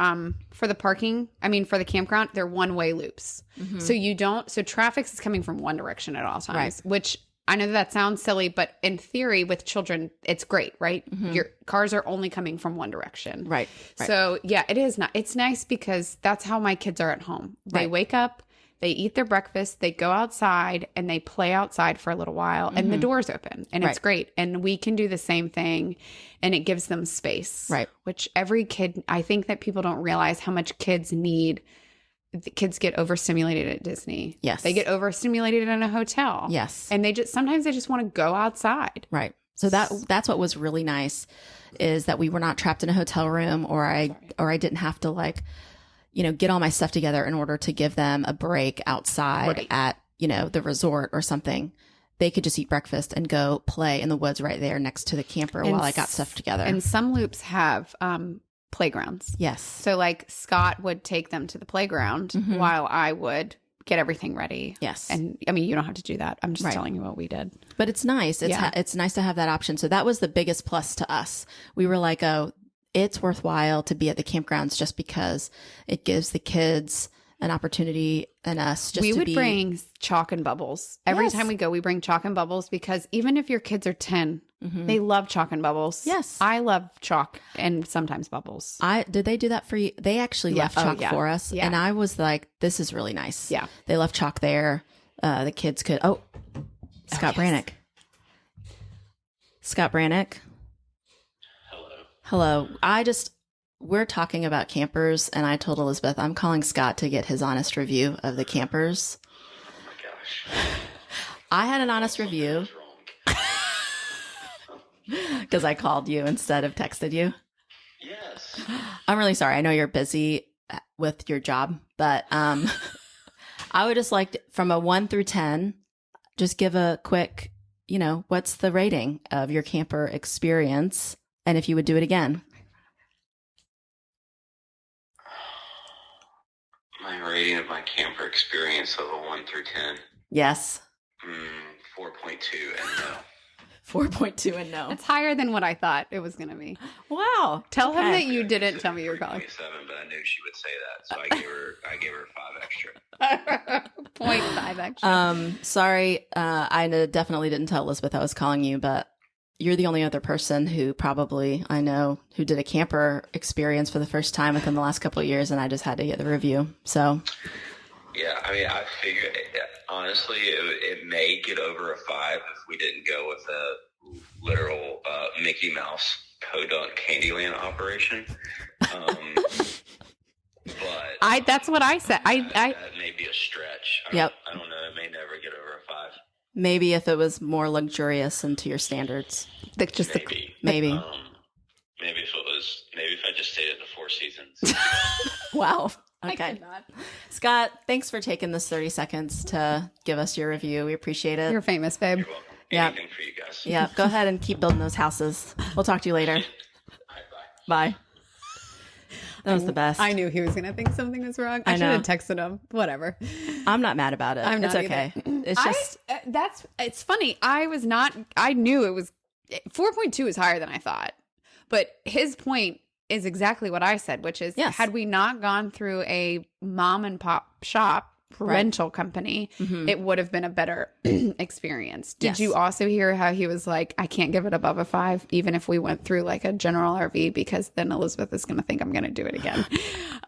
parking, for the campground, they're one-way loops. So traffic is coming from one direction at all times, which I know that sounds silly, but in theory with children, it's great, right? Your cars are only coming from one direction. Right. So yeah, it is not. It's nice because that's how my kids are at home. They wake up, they eat their breakfast, they go outside and they play outside for a little while and the door's open and it's great. And we can do the same thing and it gives them space. Right. Which every kid, I think that people don't realize how much kids need the kids get overstimulated at Disney. Yes. They get overstimulated in a hotel. Yes. And sometimes they just want to go outside. Right. So that's what was really nice, is that we were not trapped in a hotel room, or I didn't have to like, get all my stuff together in order to give them a break outside at, the resort or something. They could just eat breakfast and go play in the woods right there next to the camper while I got stuff together. And some loops have playgrounds. Yes. So like Scott would take them to the playground while I would get everything ready. Yes. And I mean, you don't have to do that. I'm just telling you what we did. But it's nice. It's nice to have that option. So that was the biggest plus to us. We were like, oh, it's worthwhile to be at the campgrounds just because it gives the kids an opportunity and us just we to would bring chalk and bubbles. Every time we go, we bring chalk and bubbles because even if your kids are 10, they love chalk and bubbles. Yes. I love chalk and sometimes bubbles. Did they do that for you? They actually left chalk for us. Yeah. And I was like, this is really nice. Yeah. They left chalk there. The kids could, Scott Brannick. Scott Brannick. Hello. We're talking about campers, and I told Elizabeth I'm calling Scott to get his honest review of the campers. Oh my gosh. I had an honest review because I called you instead of texted you. Yes. I'm really sorry. I know you're busy with your job, but I would just like to, from a 1 through 10, just give a quick, what's the rating of your camper experience, and if you would do it again. My rating of my camper experience of a 1 through 10. Yes. 4.2 and no. 4.2 and no. It's higher than what I thought it was going to be. Wow. Tell him Okay. that you didn't tell me you were calling. 7, but I knew she would say that, so I gave her 5 extra. 0.5 extra. Sorry. I definitely didn't tell Elizabeth I was calling you, but you're the only other person who probably I know who did a camper experience for the first time within the last couple of years, and I just had to get the review. So, Yeah, I mean, I figured, honestly, it may get over a 5 if we didn't go with a literal Mickey Mouse podunk Candyland operation. But That's what I said. that may be a stretch. Yep. I don't know. It may never get over a 5. maybe if it was more luxurious and to your standards. Maybe. Maybe. Maybe if I just stayed at the Four Seasons. Wow. I Okay. cannot. Scott, thanks for taking this 30 seconds to give us your review. We appreciate it. You're famous, babe. You're welcome. Yeah. Anything for you guys. Yeah, go ahead and keep building those houses. We'll talk to you later. All right, bye. Bye. That was the best. I knew he was going to think something was wrong. I I should know. have texted him. Whatever. I'm not mad about it. I'm It's not okay. either. It's just It's funny. I knew it was 4.2 is higher than I thought. But his point is exactly what I said, which is Yes. had we not gone through a mom and pop shop rental company, it would have been a better experience. Did Yes. you also hear how he was like, I can't give it above a 5, even if we went through like a general RV, because then Elizabeth is going to think I'm going to do it again.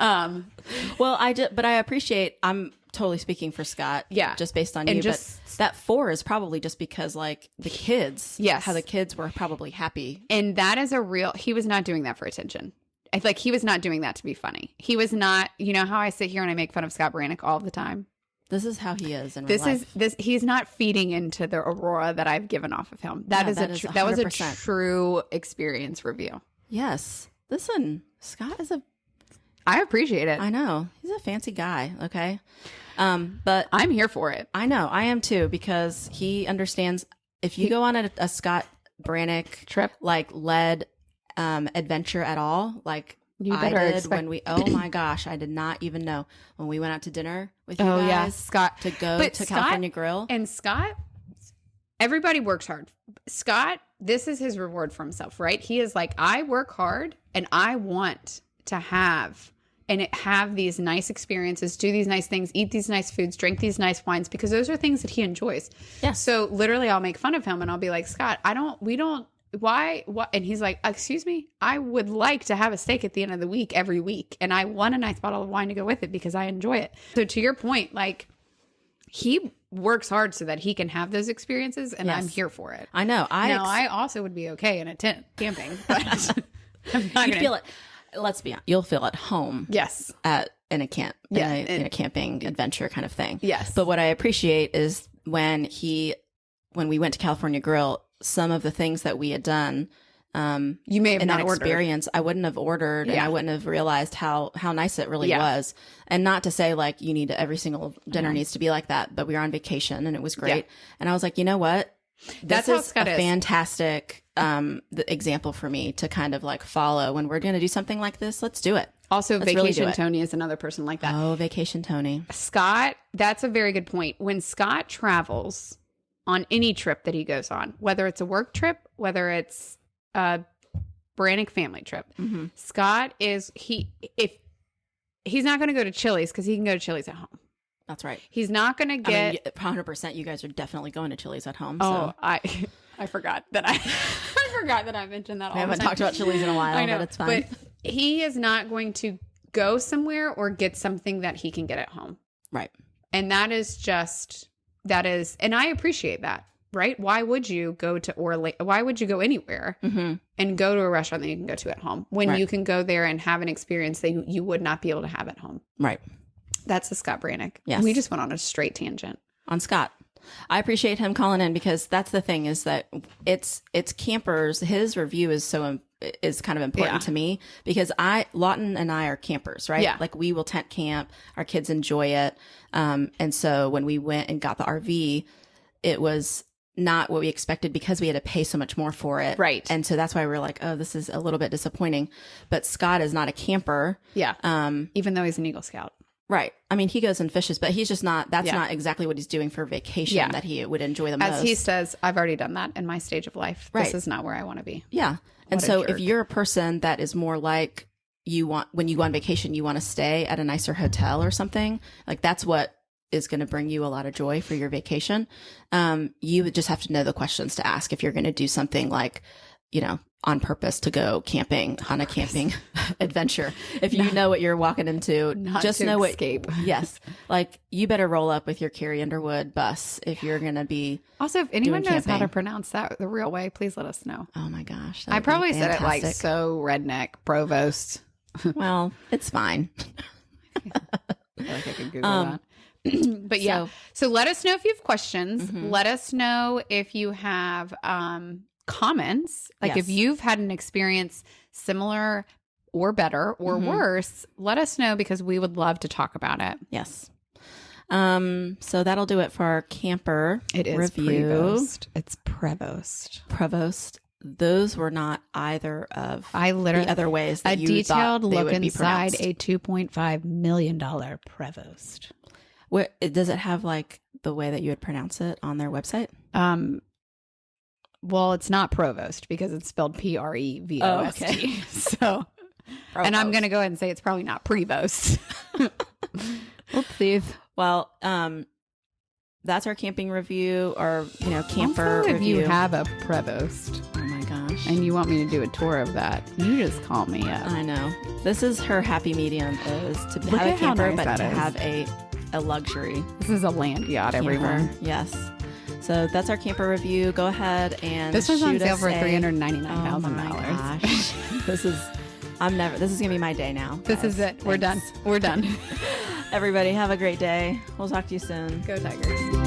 well, but I appreciate, I'm totally speaking for Scott. Yeah. Just based on And you. just- but that 4 is probably just because like the kids, Yes. how the kids were probably happy. And that is he was not doing that for attention. I feel like he was not doing that to be funny. He was not, you know how I sit here and I make fun of Scott Brannick all the time? This is how he is in real life. He's not feeding into the aurora that I've given off of him. That was a 100%. true experience review. Yes. Listen, Scott is I appreciate it. I know. He's a fancy guy. Okay. But I'm here for it. I know I am too, because he understands if you go on a Scott Brannick Trip. like led adventure at all, like You I better did expect- when oh my gosh, I did not even know when we went out to dinner with you Oh guys yeah, Scott. to go But to Scott- California Grill. And Scott, everybody works hard. Scott, this is his reward for himself, right? He is like, I work hard and I want to have these nice experiences, do these nice things, eat these nice foods, drink these nice wines, because those are things that he enjoys. Yeah. So literally I'll make fun of him and I'll be like, Scott, why? And he's like, excuse me, I would like to have a steak at the end of the week every week. And I want a nice bottle of wine to go with it because I enjoy it. So to your point, like he works hard so that he can have those experiences and Yes. I'm here for it. I know. I also would be okay in a tent camping, but I'm not you gonna feel it. Let's be honest. You'll feel at home Yes. at in a camp, in a camping adventure kind of thing. Yes. But what I appreciate is when we went to California Grill, some of the things that we had done, you may have in not that ordered. experience, I wouldn't have ordered, and I wouldn't have realized how nice it really was. And not to say like you need every single dinner needs to be like that, but we were on vacation and it was great. And I was like, you know what? That's This how is Scott a is. Fantastic example for me to kind of like follow when we're going to do something like this. Let's do it. Also, Let's really Vacation do it. Tony is another person like that. Oh, Vacation Tony. Scott, that's a very good point. When Scott travels on any trip that he goes on, whether it's a work trip, whether it's a Brannick family trip, Scott is if he's not going to go to Chili's because he can go to Chili's at home. That's right. He's not going to get 100%. You guys are definitely going to Chili's at home. Oh, So. I forgot that I forgot that I mentioned that. We haven't talked about Chili's in a while, I know, but it's fine. But he is not going to go somewhere or get something that he can get at home. Right. And and I appreciate that, right? Why would you go to why would you go anywhere and go to a restaurant that you can go to at home when you can go there and have an experience that you would not be able to have at home? Right. That's the Scott Brannick. Yes. We just went on a straight tangent. On Scott. I appreciate him calling in because that's the thing is that it's campers. His review is is kind of important to me because Lawton and I are campers, right? Yeah. Like we will tent camp. Our kids enjoy it. And so when we went and got the RV, it was not what we expected because we had to pay so much more for it. Right. And so that's why we're like, oh, this is a little bit disappointing. But Scott is not a camper. Yeah. Even though he's an Eagle Scout. Right. I mean, he goes and fishes, but he's just not, that's not exactly what he's doing for vacation that he would enjoy the most. As he says, I've already done that in my stage of life. Right. This is not where I want to be. Yeah. And What a so if jerk. you're a person that is more like when you go on vacation, you want to stay at a nicer hotel or something, like that's what is going to bring you a lot of joy for your vacation. You would just have to know the questions to ask if you're going to do something like, on purpose to go camping on a camping adventure. If you know what you're walking into, just to know escape. Yes. Like you better roll up with your Carrie Underwood bus if you're going to be. Also, if anyone doing knows how to camping. pronounce that the real way, please let us know. Oh my gosh. I probably said it like fantastic. so redneck, provost. Well, it's fine. I feel like I could Google that. But yeah, so let us know if you have questions. Let us know if you have comments. Like if you've had an experience similar or better or worse, let us know because we would love to talk about it. Yes. So that'll do it for our camper review. Prevost. It's Prevost. Provost. Those were not either of I literally the other ways that a you detailed thought they look would be inside pronounced. a $2.5 million Prevost. Does it have like the way that you would pronounce it on their website? Well, it's not Provost because it's spelled Prevost. Oh, okay. So, and I'm going to go ahead and say it's probably not Prevost. Oopsies. Well, that's our camping review or, camper Also, if review. you have a Prevost Oh my gosh. and you want me to do a tour of that, you just call me up. I know. This is her happy medium is to Look have a at how camper, nice but that to is. have a luxury This is a land yacht, camper. everyone. Yes. So that's our camper review. Go ahead and This was on shoot sale us for a- $399,000. Oh my gosh. This is gonna be my day now. This guys. is it. We're done. Thanks. We're done. Everybody have a great day. We'll talk to you soon. Go Tigers.